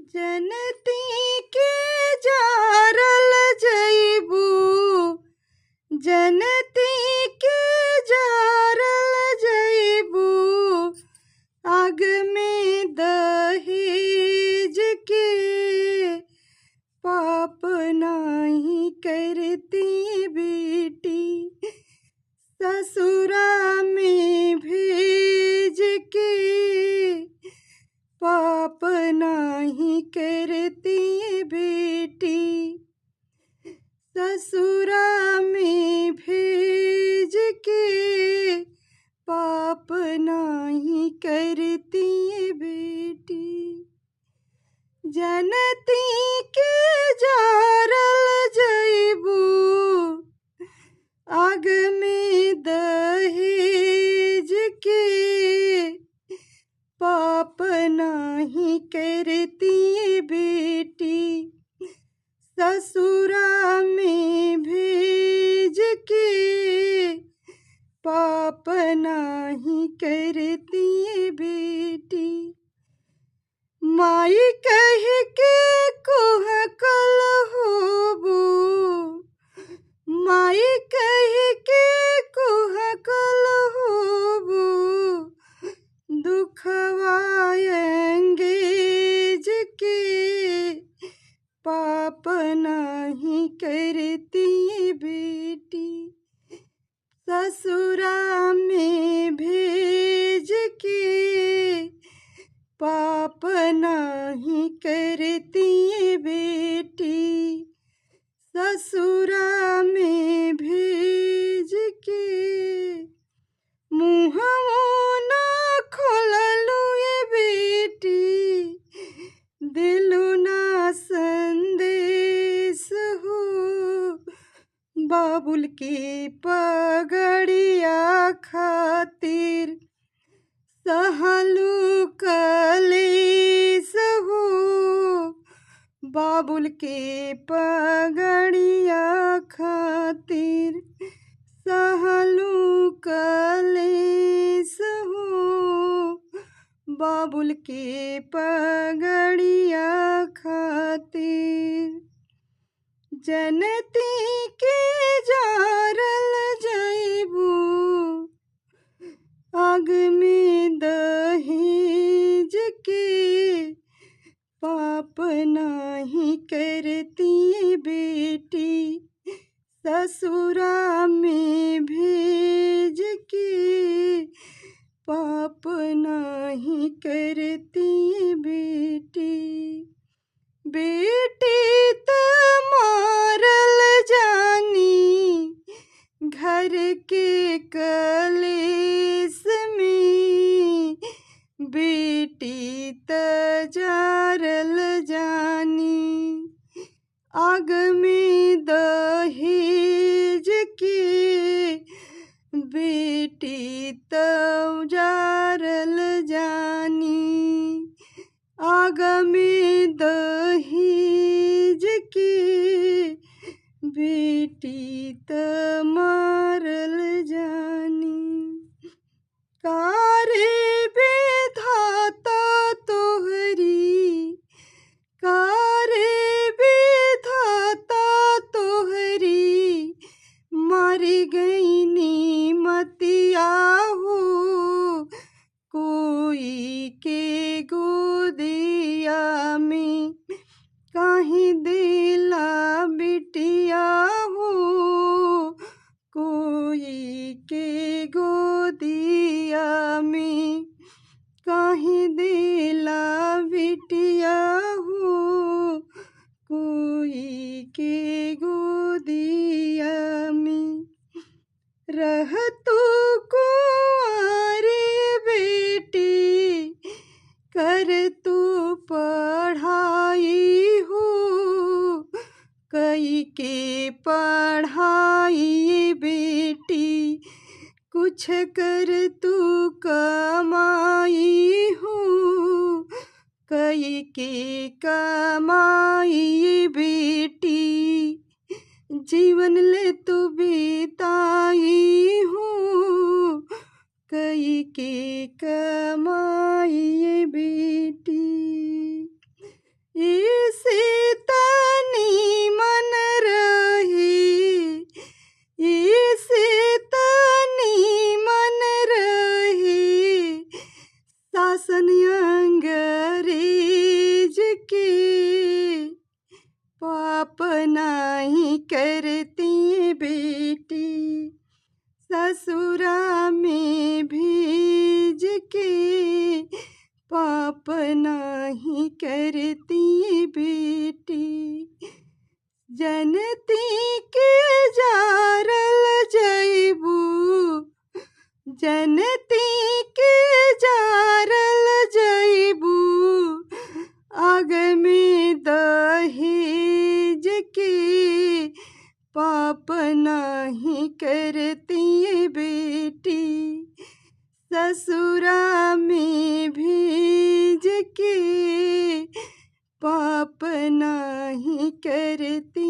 जनती के जारल जइबू, जनती के जारल जइबू, आग में दहेज के पाप नाही करती बेटी, ससुरा में भेज के पाप नाही करती बेटी, ससुरा में भेज के पाप नाही करती बेटी। जनती के जारल जइबू, आग में दहेज के पाप नाही करती बेटी, ससुरा में भेज के पाप नाही करती बेटी। माई कह के कुहकल होबू, माई कह के कुहकल होबू, दुखवा अंगेज के पाप नाही करती बेटी, ससुरा में भेज के पाप नाही करती बेटी, ससुरा में भेज के। मुँहवो ना खोललू ये बेटी, दिलु ना संदेश हो, बाबुल के पगड़िया खातिर सहलू कलेस हो, बाबुल के पगड़िया खातिर सहलू कलेस हो, बाबुल के पगड़िया खातिर। जनती के जारल जइबू, आग में दहेज के पाप नाही करती बेटी, ससुरा में भेज के पाप नाही करती बेटी। बेटी त मारल जानी घर के कलेस में, बेटी त जारल जानी आग में दहेज के, बेटी त जारल जानी आग में दहेज के, बेटी त मारल जानी। कारे विधाता तोहरी, कारे विधाता तोहरी, मारी गईनी मतिया हो, कोई के गोदिया में काहे देला बिटिया हो, कोई के गोदिया में काहे देला बिटिया हो, कोई के गोदिया में। रह तू कुंवारी बेटी, कर तू पढ़ाई हो, कई के पढ़ाई बेटी, कुछ कर तू कमाई हो, कई के कमाई बेटी, जीवन ले तू बिताई हो, कई के कमाई बेटी। शासन अंग्रेज के पाप नहीं करती बेटी, ससुरा में भेज के पाप नहीं करती बेटी। जनती के जारल जैबू, जनती के जारल जैबू, आग में दहेज के पाप नहीं करती बेटी, ससुरा में भेज के पाप नहीं करती